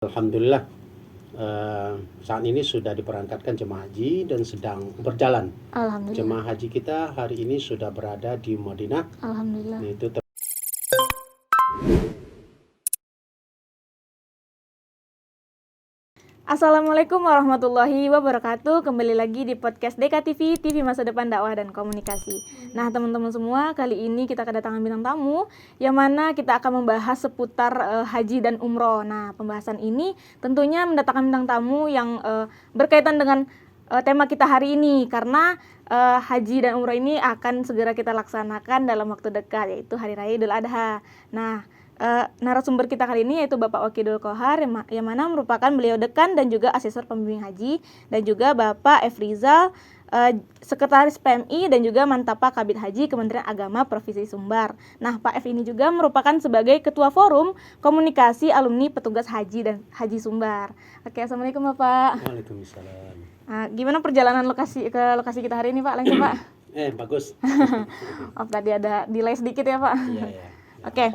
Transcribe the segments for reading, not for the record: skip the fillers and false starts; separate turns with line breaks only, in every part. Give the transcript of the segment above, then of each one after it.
Alhamdulillah, saat ini sudah diberangkatkan jemaah haji dan sedang berjalan.
Alhamdulillah.
Jemaah haji kita hari ini sudah berada di Madinah.
Alhamdulillah.
Itu
Assalamualaikum warahmatullahi wabarakatuh. Kembali lagi di podcast DKTV, TV Masa Depan Dakwah dan Komunikasi. Nah, teman-teman semua, kali ini kita kedatangan bintang tamu yang mana kita akan membahas seputar haji dan umroh. Nah, pembahasan ini tentunya mendatangkan bintang tamu yang berkaitan dengan tema kita hari ini, karena haji dan umroh ini akan segera kita laksanakan dalam waktu dekat, yaitu Hari Raya Idul Adha. Nah, narasumber kita kali ini yaitu Bapak Wakidul Kohar, yang mana merupakan beliau dekan dan juga asesor pembimbing haji, dan juga Bapak F. Rizal, Sekretaris PMI dan juga Mantapa Kabid Haji Kementerian Agama Provinsi Sumbar. Nah, Pak F ini juga merupakan sebagai Ketua Forum Komunikasi Alumni Petugas Haji dan Haji Sumbar. Oke, Assalamualaikum Bapak.
Waalaikumsalam.
Nah, gimana perjalanan lokasi kita hari ini, Pak? Lancar, Pak?
Bagus.
Oh, tadi ada delay sedikit ya, Pak?
Iya.
Oke.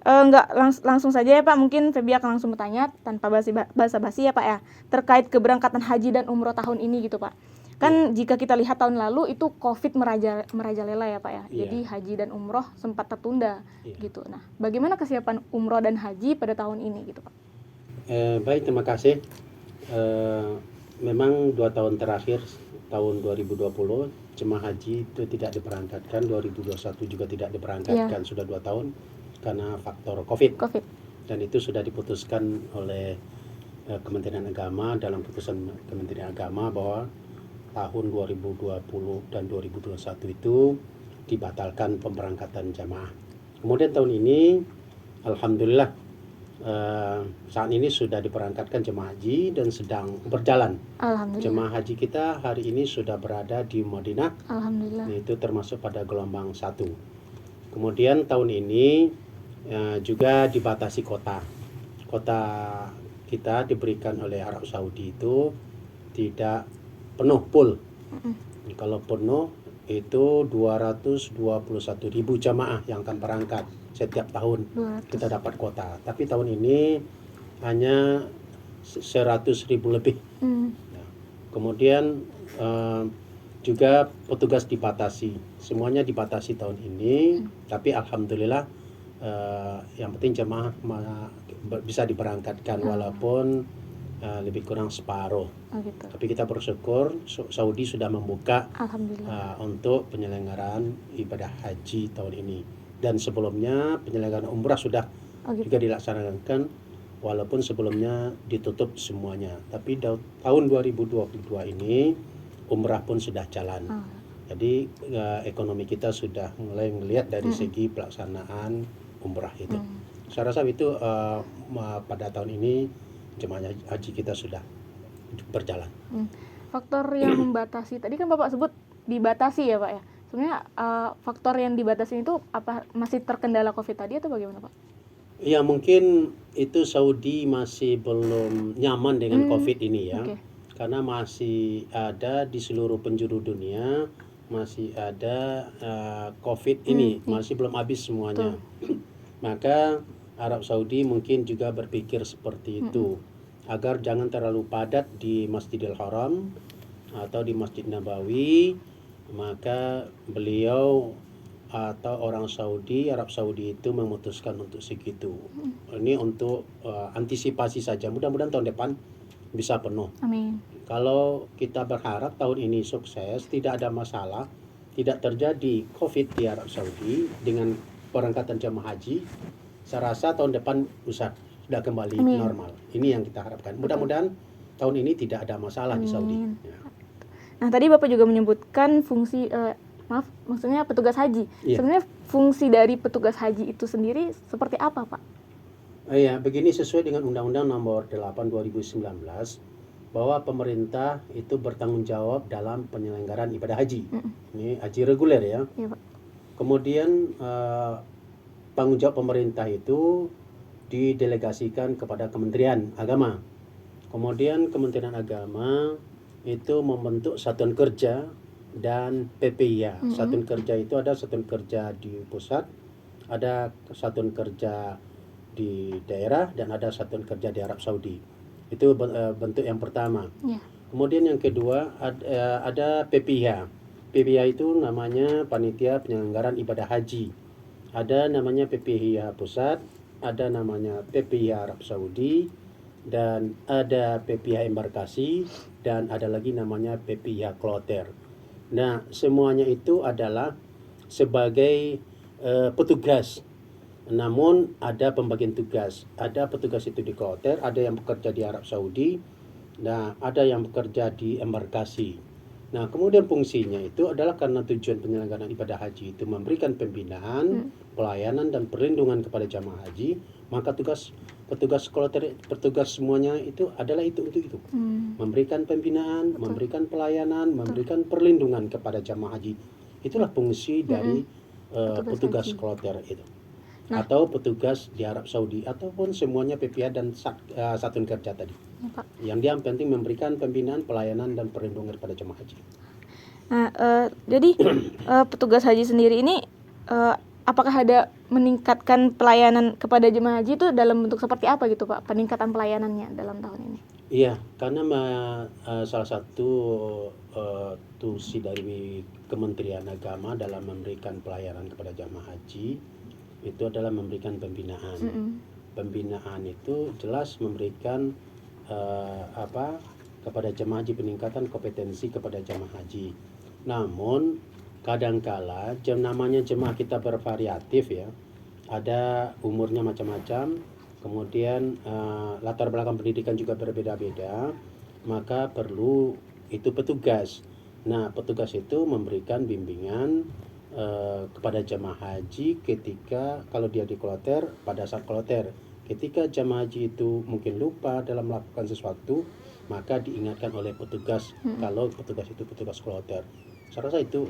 Enggak, langsung saja ya Pak, mungkin Febi akan langsung bertanya tanpa basa-basi ya Pak ya, terkait keberangkatan haji dan umroh tahun ini gitu Pak. Kan jika kita lihat tahun lalu itu COVID merajalela ya Pak ya, jadi haji dan umroh sempat tertunda gitu. Nah, bagaimana kesiapan umroh dan haji pada tahun ini gitu Pak?
Baik, terima kasih. Memang 2 tahun terakhir, tahun 2020 jemaah haji itu tidak diberangkatkan, 2021 juga tidak diberangkatkan, sudah 2 tahun karena faktor COVID. Dan itu sudah diputuskan oleh Kementerian Agama dalam putusan Kementerian Agama bahwa tahun 2020 dan 2021 itu dibatalkan pemberangkatan jamaah. Kemudian tahun ini Alhamdulillah saat ini sudah diberangkatkan jemaah haji dan sedang berjalan. Jemaah haji kita hari ini sudah berada di Madinah.
Alhamdulillah.
Itu termasuk pada gelombang 1. Kemudian tahun ini juga dibatasi kota kita diberikan oleh Arab Saudi itu tidak penuh full. Kalau penuh itu 221.000 jamaah yang akan berangkat setiap tahun. Kita dapat kota, tapi tahun ini hanya 100.000 lebih. Nah, kemudian juga petugas dibatasi, semuanya dibatasi tahun ini. Tapi alhamdulillah yang penting jemaah bisa diberangkatkan walaupun lebih kurang separuh.
Gitu.
Tapi kita bersyukur Saudi sudah membuka untuk penyelenggaraan ibadah haji tahun ini. Dan sebelumnya penyelenggaraan umrah sudah juga dilaksanakan, walaupun sebelumnya ditutup semuanya. Tapi tahun 2022 ini umrah pun sudah jalan. Jadi ekonomi kita sudah mulai melihat dari segi pelaksanaan umrah itu. Saya rasa itu pada tahun ini jemaah haji kita sudah berjalan.
Faktor yang membatasi tadi kan Bapak sebut dibatasi ya Pak ya. Sebenarnya faktor yang dibatasi itu apa, masih terkendala COVID tadi atau bagaimana Pak?
Ya, mungkin itu Saudi masih belum nyaman dengan COVID ini ya. Karena masih ada di seluruh penjuru dunia, masih ada COVID ini, masih belum habis semuanya. Maka Arab Saudi mungkin juga berpikir seperti itu, agar jangan terlalu padat di Masjidil Haram atau di Masjid Nabawi. Maka beliau atau orang Saudi, Arab Saudi itu memutuskan untuk segitu. Ini untuk antisipasi saja, mudah-mudahan tahun depan bisa penuh.
Amin.
Kalau kita berharap tahun ini sukses, tidak ada masalah, tidak terjadi COVID di Arab Saudi dengan perangkatan jemaah haji, saya rasa tahun depan sudah kembali normal. Ini yang kita harapkan. Mudah-mudahan tahun ini tidak ada masalah di Saudi. Ya.
Nah, tadi Bapak juga menyebutkan fungsi, maksudnya petugas haji. Sebenarnya fungsi dari petugas haji itu sendiri seperti apa, Pak?
Ya, begini, sesuai dengan Undang-Undang Nomor 8 2019 bahwa pemerintah itu bertanggung jawab dalam penyelenggaraan ibadah haji. Ini haji reguler ya.
Iya, Pak.
Kemudian tanggung jawab pemerintah itu didelegasikan kepada Kementerian Agama. Kemudian Kementerian Agama itu membentuk satuan kerja dan PPIA. Satuan kerja itu ada satuan kerja di pusat, ada satuan kerja di daerah dan ada satuan kerja di Arab Saudi. Itu bentuk yang pertama.
Ya.
Kemudian yang kedua ada PPIH. PPIH itu namanya Panitia Penyelenggaraan Ibadah Haji. Ada namanya PPIH Pusat, ada namanya PPIH Arab Saudi, dan ada PPIH Embarkasi, dan ada lagi namanya PPIH Kloter. Nah, semuanya itu adalah sebagai petugas. Namun ada pembagian tugas. Ada petugas itu di Kloter, ada yang bekerja di Arab Saudi, nah ada yang bekerja di embarkasi. Nah, kemudian fungsinya itu adalah karena tujuan penyelenggaraan ibadah haji itu memberikan pembinaan, pelayanan dan perlindungan kepada jamaah haji, maka petugas Kloter, petugas semuanya itu adalah itu untuk itu. Memberikan pembinaan, memberikan pelayanan, memberikan perlindungan kepada jamaah haji. Itulah fungsi dari petugas Kloter itu. Atau petugas di Arab Saudi, ataupun semuanya PPIH dan satuan kerja tadi.
Ya, Pak.
Yang dia penting memberikan pembinaan, pelayanan dan perlindungan kepada jemaah haji.
Nah, jadi petugas haji sendiri ini apakah ada meningkatkan pelayanan kepada jemaah haji itu dalam bentuk seperti apa gitu Pak? Peningkatan pelayanannya dalam tahun ini?
Iya, karena salah satu tusi dari Kementerian Agama dalam memberikan pelayanan kepada jemaah haji itu adalah memberikan pembinaan. Pembinaan itu jelas memberikan kepada jemaah haji, peningkatan kompetensi kepada jemaah haji. Namun kadangkala namanya jemaah kita bervariatif ya. Ada umurnya macam-macam, kemudian latar belakang pendidikan juga berbeda-beda, maka perlu itu petugas. Nah, petugas itu memberikan bimbingan kepada jemaah haji ketika kalau dia di Kloter, pada saat Kloter. Ketika jemaah haji itu mungkin lupa dalam melakukan sesuatu, maka diingatkan oleh petugas kalau petugas itu petugas Kloter. Saya rasa itu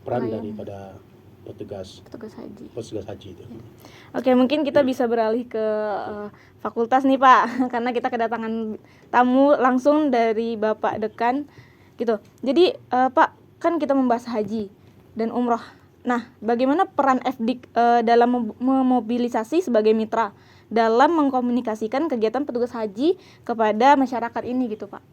peran daripada petugas haji itu.
Oke, mungkin kita bisa beralih ke fakultas nih Pak, karena kita kedatangan tamu langsung dari Bapak Dekan gitu. Jadi Pak, kan kita membahas haji dan umroh. Nah, bagaimana peran FDIK dalam memobilisasi sebagai mitra dalam mengkomunikasikan kegiatan petugas haji kepada masyarakat ini gitu Pak?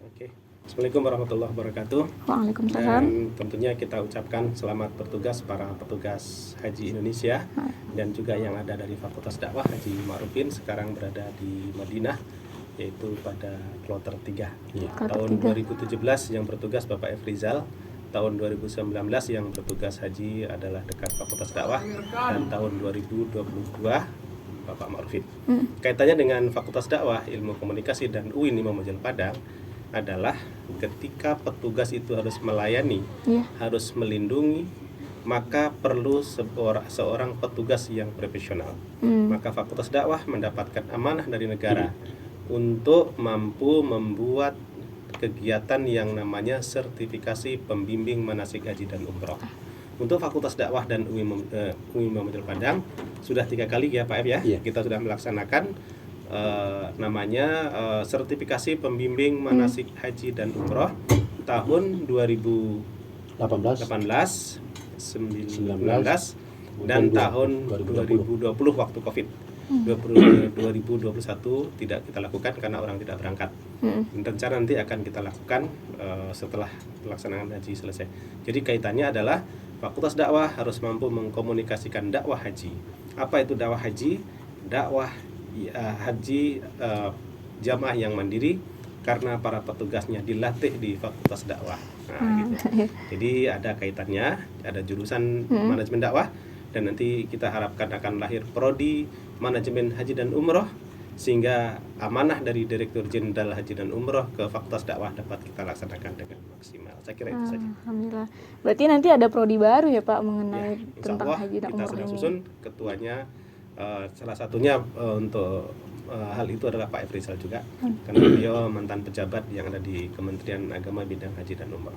Oke. Assalamualaikum warahmatullahi wabarakatuh.
Waalaikumsalam.
Dan tentunya kita ucapkan selamat bertugas para petugas haji Indonesia dan juga yang ada dari Fakultas Dakwah Haji Ma'rufin sekarang berada di Madinah, yaitu pada Kloter 3. Tahun 2017 yang bertugas Bapak F. Rizal, tahun 2019 yang bertugas haji adalah dekat Fakultas Dakwah, dan tahun 2022 Bapak Ma'rufin. Kaitannya dengan Fakultas Dakwah, Ilmu Komunikasi dan UIN Imam Bonjol Padang adalah ketika petugas itu harus melayani, harus melindungi, maka perlu seorang petugas yang profesional. Maka Fakultas Dakwah mendapatkan amanah dari negara untuk mampu membuat kegiatan yang namanya sertifikasi pembimbing manasik haji dan umroh. Untuk Fakultas Dakwah dan UI Imam Bonjol Padang sudah 3 kali ya Pak F ya, kita sudah melaksanakan namanya sertifikasi pembimbing manasik haji dan umroh tahun 2018, 19 dan tahun 2020 waktu Covid. 2021 tidak kita lakukan karena orang tidak berangkat. Rencana nanti akan kita lakukan setelah pelaksanaan haji selesai. Jadi kaitannya adalah Fakultas Dakwah harus mampu mengkomunikasikan dakwah haji. Apa itu dakwah haji? Dakwah haji jamaah yang mandiri karena para petugasnya dilatih di Fakultas Dakwah. Gitu. Jadi ada kaitannya, ada jurusan manajemen dakwah, dan nanti kita harapkan akan lahir prodi manajemen haji dan umroh, sehingga amanah dari Direktur Jenderal Haji dan Umroh ke Fakultas Dakwah dapat kita laksanakan dengan maksimal. Saya kira itu saja.
Alhamdulillah. Berarti nanti ada prodi baru ya Pak mengenai tentang haji dan umroh ini.
Kita sedang susun ketuanya, salah satunya untuk hal itu adalah Pak F. Rizal juga, karena beliau mantan pejabat yang ada di Kementerian Agama bidang haji dan umroh.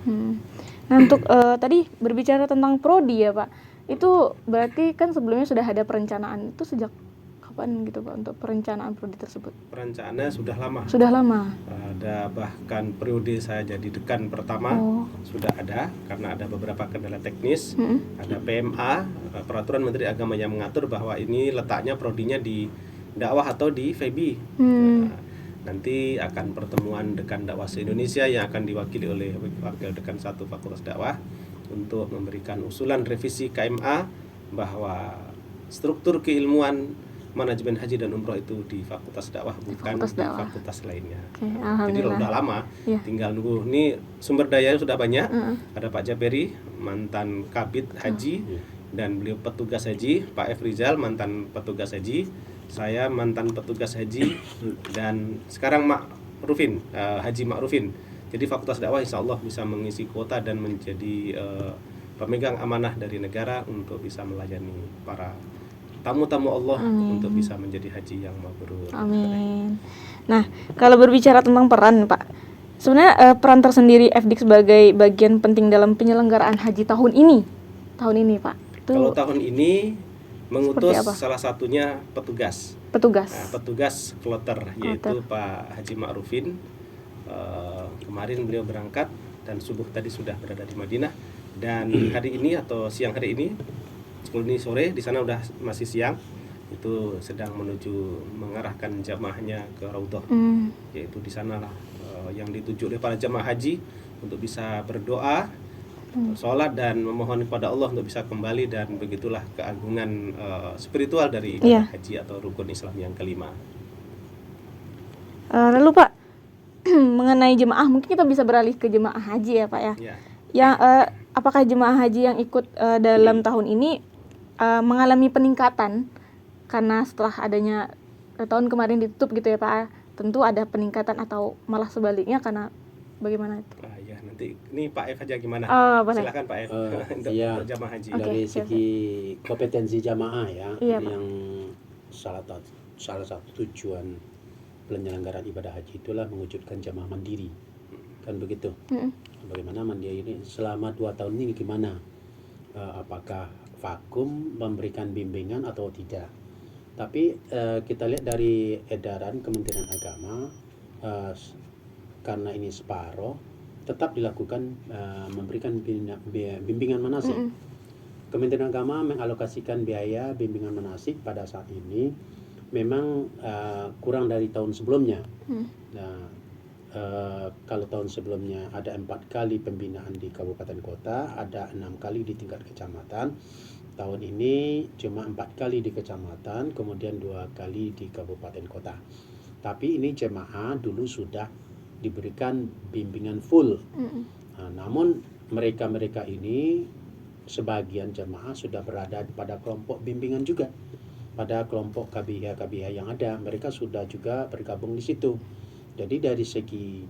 Nah, untuk tadi berbicara tentang prodi ya Pak, itu berarti kan sebelumnya sudah ada perencanaan, itu sejak kapan gitu Pak untuk perencanaan prodi tersebut?
Perencanaannya sudah lama.
Sudah lama.
Ada bahkan periode saya jadi dekan pertama sudah ada, karena ada beberapa kendala teknis. Ada PMA, Peraturan Menteri Agama, yang mengatur bahwa ini letaknya prodinya di dakwah atau di FEBI. Nanti akan pertemuan dekan dakwah se-Indonesia yang akan diwakili oleh wakil dekan 1 Fakultas Dakwah untuk memberikan usulan revisi KMA bahwa struktur keilmuan manajemen haji dan umroh itu di Fakultas Dakwah, bukan di fakultas lainnya. Jadi udah lama, tinggal nunggu. Ini sumber daya sudah banyak. Ada Pak Japeri, mantan Kabid Haji, dan beliau petugas haji. Pak F. Rizal, mantan petugas haji. Saya mantan petugas haji, dan sekarang Haji Ma'rufin. Jadi Fakultas Dakwah insya Allah bisa mengisi kuota dan menjadi pemegang amanah dari negara untuk bisa melayani para tamu-tamu Allah. Amin. Untuk bisa menjadi haji yang mabrur.
Amin. Nah, kalau berbicara tentang peran Pak, sebenarnya peran tersendiri FDIK sebagai bagian penting dalam penyelenggaraan haji tahun ini Pak.
Kalau tahun ini mengutus salah satunya petugas. Nah, petugas kloter, yaitu Pak Haji Ma'rufin. Kemarin beliau berangkat dan subuh tadi sudah berada di Madinah, dan hari ini atau siang hari ini, ini sore di sana udah masih siang, itu sedang menuju mengarahkan jamaahnya ke Raudhah. Yaitu di sanalah yang dituju oleh para jamaah haji untuk bisa berdoa, sholat, dan memohon kepada Allah untuk bisa kembali, dan begitulah keagungan spiritual dari ibadah haji atau rukun Islam yang kelima.
Lalu Pak, mengenai jemaah, mungkin kita bisa beralih ke jemaah haji ya Pak ya. Yang apakah jemaah haji yang ikut dalam tahun ini mengalami peningkatan karena setelah adanya tahun kemarin ditutup gitu ya Pak? Tentu ada peningkatan atau malah sebaliknya, karena bagaimana itu?
Nanti ini Pak F aja gimana? Silakan Pak F untuk jamaah haji.
Dari segi kompetensi jamaah yang salah satu tujuan penyelenggaraan ibadah haji itulah mewujudkan jamaah mandiri, kan begitu? Bagaimana mandiri ini selama 2 tahun ini gimana? Apakah vakum memberikan bimbingan atau tidak? Tapi kita lihat dari edaran Kementerian Agama, karena ini separoh, tetap dilakukan memberikan bimbingan manasik. Kementerian Agama mengalokasikan biaya bimbingan manasik pada saat ini memang kurang dari tahun sebelumnya. Nah, kalau tahun sebelumnya ada 4 kali pembinaan di kabupaten kota, ada 6 kali di tingkat kecamatan. Tahun ini cuma 4 kali di kecamatan, kemudian 2 kali di kabupaten kota. Tapi ini jemaah dulu sudah diberikan bimbingan full. Namun mereka ini sebagian jemaah sudah berada pada kelompok bimbingan juga, pada kelompok KBH yang ada, mereka sudah juga bergabung di situ. Jadi dari segi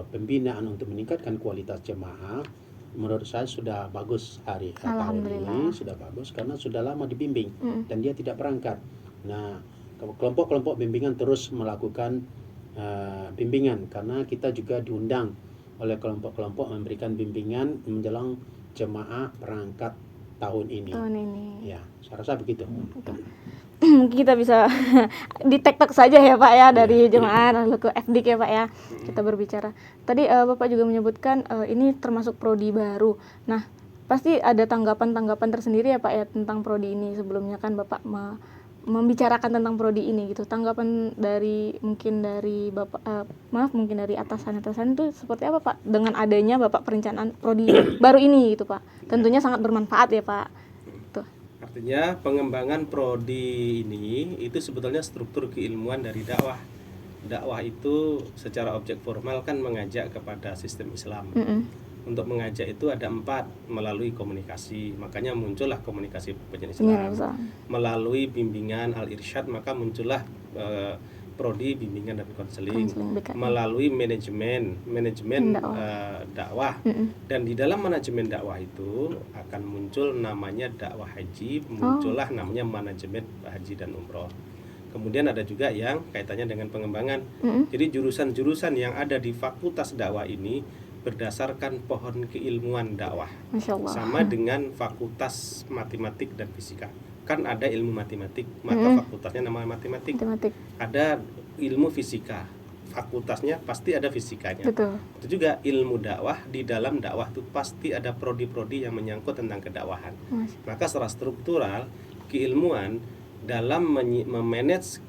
pembinaan untuk meningkatkan kualitas jemaah, menurut saya sudah bagus tahun ini sudah bagus, karena sudah lama dibimbing dan dia tidak berangkat. Nah, kelompok-kelompok bimbingan terus melakukan bimbingan, karena kita juga diundang oleh kelompok-kelompok memberikan bimbingan menjelang jemaah berangkat tahun ini. Ya, saya rasa begitu.
Mungkin kita bisa di TikTok saja ya Pak ya, dari jemaah lalu ke FDIK ya Pak ya, kita berbicara. Tadi Bapak juga menyebutkan ini termasuk prodi baru. Nah, pasti ada tanggapan-tanggapan tersendiri ya Pak ya tentang prodi ini. Sebelumnya kan Bapak membicarakan tentang prodi ini gitu. Tanggapan dari Bapak mungkin dari atasan itu seperti apa Pak dengan adanya Bapak perencanaan prodi baru ini gitu Pak? Tentunya sangat bermanfaat ya Pak. Tuh.
Artinya pengembangan prodi ini itu sebetulnya struktur keilmuan dari dakwah. Dakwah itu secara objek formal kan mengajak kepada sistem Islam. Untuk mengajak itu ada 4, melalui komunikasi, makanya muncullah komunikasi penyelenggara Islam. Melalui bimbingan al-irsyad, maka muncullah prodi bimbingan dan konseling. Melalui manajemen dakwah. Dan di dalam manajemen dakwah itu akan muncul namanya dakwah haji, muncullah namanya manajemen haji dan umroh. Kemudian ada juga yang kaitannya dengan pengembangan. Jadi jurusan-jurusan yang ada di Fakultas Dakwah ini berdasarkan pohon keilmuan dakwah, sama dengan Fakultas Matematik dan Fisika. kan ada ilmu matematik, maka fakultasnya namanya matematik. Ada ilmu fisika, fakultasnya pasti ada fisikanya.
Betul.
Itu juga ilmu dakwah, di dalam dakwah itu pasti ada prodi-prodi yang menyangkut tentang kedakwahan. Maka secara struktural keilmuan dalam memanage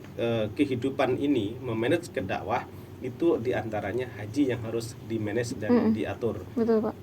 kehidupan ini, memanage kedakwah, itu diantaranya haji yang harus dimanage dan diatur.
Betul, Pak.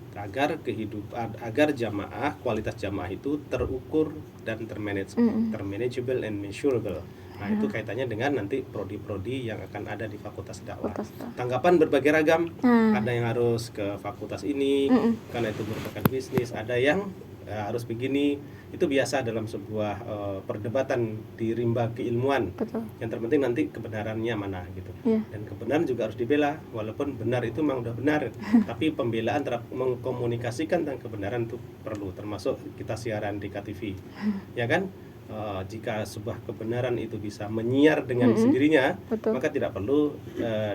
Agar jamaah, kualitas jamaah itu terukur dan termanageable and measurable. Nah, itu kaitannya dengan nanti prodi-prodi yang akan ada di fakultas dakwah. Tanggapan berbagai ragam. Ada yang harus ke fakultas ini karena itu merupakan bisnis, ada yang harus begini. Itu biasa dalam sebuah perdebatan di rimba keilmuan.
Betul.
Yang terpenting nanti kebenarannya mana gitu. Dan kebenaran juga harus dibela, walaupun benar itu memang udah benar. Tapi pembelaan terhadap mengkomunikasikan tentang kebenaran itu perlu, termasuk kita siaran di KTV. Ya kan? Jika sebuah kebenaran itu bisa menyiar dengan sendirinya, maka tidak perlu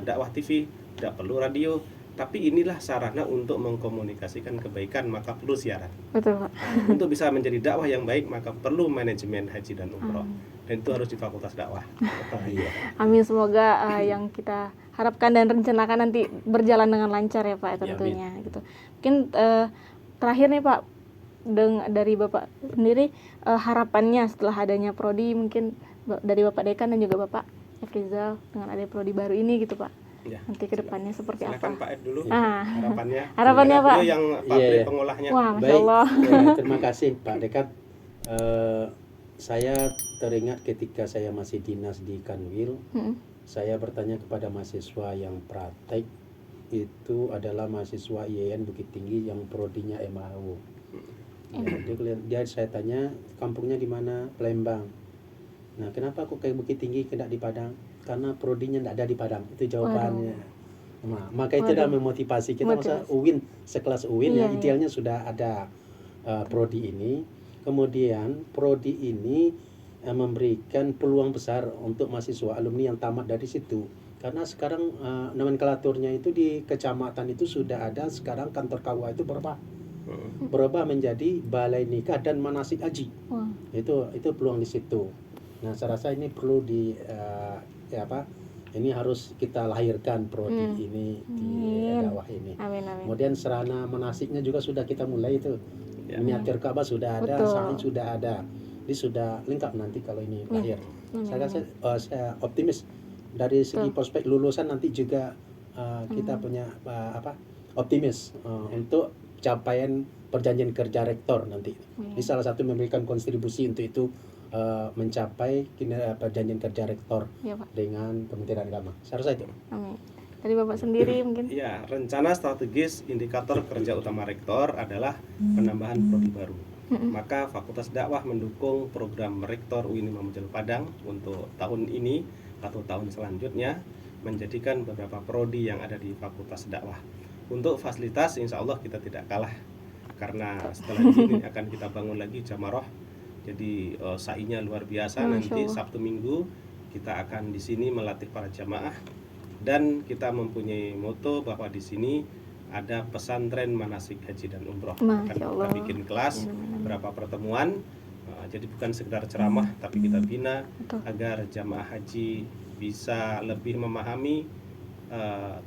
dakwah TV, tidak perlu radio. Tapi inilah sarana untuk mengkomunikasikan kebaikan, maka perlu siaran.
Betul, Pak.
Untuk bisa menjadi dakwah yang baik, maka perlu manajemen haji dan umroh. Dan itu harus di fakultas dakwah.
Amin, semoga yang kita harapkan dan rencanakan nanti berjalan dengan lancar ya Pak, tentunya. Gitu. Mungkin terakhir nih Pak, dari Bapak sendiri, harapannya setelah adanya prodi, mungkin dari Bapak Dekan dan juga Bapak Efrizal dengan adanya prodi baru ini gitu Pak. Nanti ke depannya seperti
silakan
apa?
Pak Ed dulu.
Harapannya Pak.
Yang pabrik pengolahnya.
Wah, Masya
Baik,
Allah.
Terima kasih Pak Dekat. Saya teringat ketika saya masih dinas di Kanwil, saya bertanya kepada mahasiswa yang praktek, itu adalah mahasiswa IAIN Bukit Tinggi yang prodinya MAU. Dia saya tanya, kampungnya di mana? Palembang. Nah, kenapa kok kayak Bukit Tinggi tidak di Padang? Karena prodinya tidak ada di Padang. Itu jawabannya. Nah, maka itu dah memotivasi kita. Masa UIN, sekelas UIN yang idealnya sudah ada prodi ini. Kemudian prodi ini memberikan peluang besar untuk mahasiswa alumni yang tamat dari situ. Karena sekarang nomenklaturnya itu di kecamatan itu sudah ada, sekarang kantor KUA itu berubah menjadi balai nikah dan manasik haji. Itu peluang di situ. Nah, saya rasa ini perlu ini harus kita lahirkan prodi ini di dakwah ini. Kemudian sarana manasiknya juga sudah kita mulai itu. Miniatur Ka'bah sudah ada, sa'i sudah ada. Ini sudah lengkap nanti kalau ini lahir. Saya rasa saya optimis dari segi prospek lulusan nanti juga kita punya optimis untuk capaian perjanjian kerja rektor nanti. Ini salah satu memberikan kontribusi untuk itu. Mencapai perjanjian kerja rektor dengan Kementerian Agama. Saya rasa itu.
Amin. Dari Bapak sendiri mungkin?
Ya, rencana strategis indikator kerja utama rektor adalah penambahan prodi baru. Maka Fakultas Dakwah mendukung program rektor UIN Imam Bonjol Padang untuk tahun ini atau tahun selanjutnya, menjadikan beberapa prodi yang ada di Fakultas Dakwah. Untuk fasilitas, insya Allah kita tidak kalah, karena setelah ini akan kita bangun lagi Jamaroh. Jadi sa'inya luar biasa. Nanti Sabtu Minggu kita akan di sini melatih para jamaah, dan kita mempunyai moto bahwa di sini ada pesantren manasik haji dan umroh. Akan kita bikin kelas, berapa pertemuan. Jadi bukan sekedar ceramah, tapi kita bina agar jamaah haji bisa lebih memahami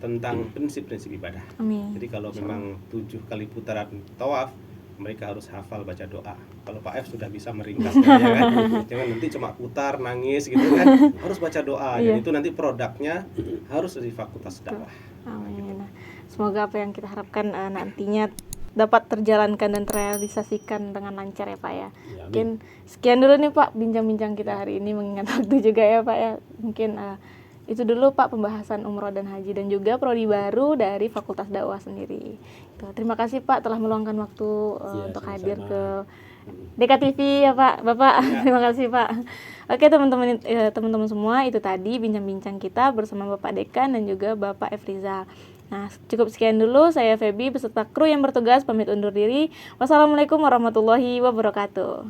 tentang prinsip-prinsip ibadah. Jadi kalau memang 7 kali putaran tawaf, mereka harus hafal baca doa. Kalau Pak F sudah bisa meringkasnya, ya kan? Jangan nanti cuma putar, nangis gitu kan. Harus baca doa. Dan itu nanti produknya harus dari Fakultas Dakwah.
Amin. Semoga apa yang kita harapkan nantinya dapat terjalankan dan terrealisasikan dengan lancar ya Pak ya. Mungkin sekian dulu nih Pak bincang-bincang kita hari ini, mengingat waktu juga ya Pak ya. Mungkin itu dulu Pak pembahasan umroh dan haji dan juga prodi baru dari Fakultas Dakwah sendiri. Terima kasih Pak telah meluangkan waktu untuk hadir ke DKTV ya Pak, Bapak. Terima kasih Pak. Oke teman-teman semua, itu tadi bincang-bincang kita bersama Bapak Dekan dan juga Bapak Efrizal. Nah, cukup sekian dulu. Saya Feby beserta kru yang bertugas pamit undur diri. Wassalamualaikum warahmatullahi wabarakatuh.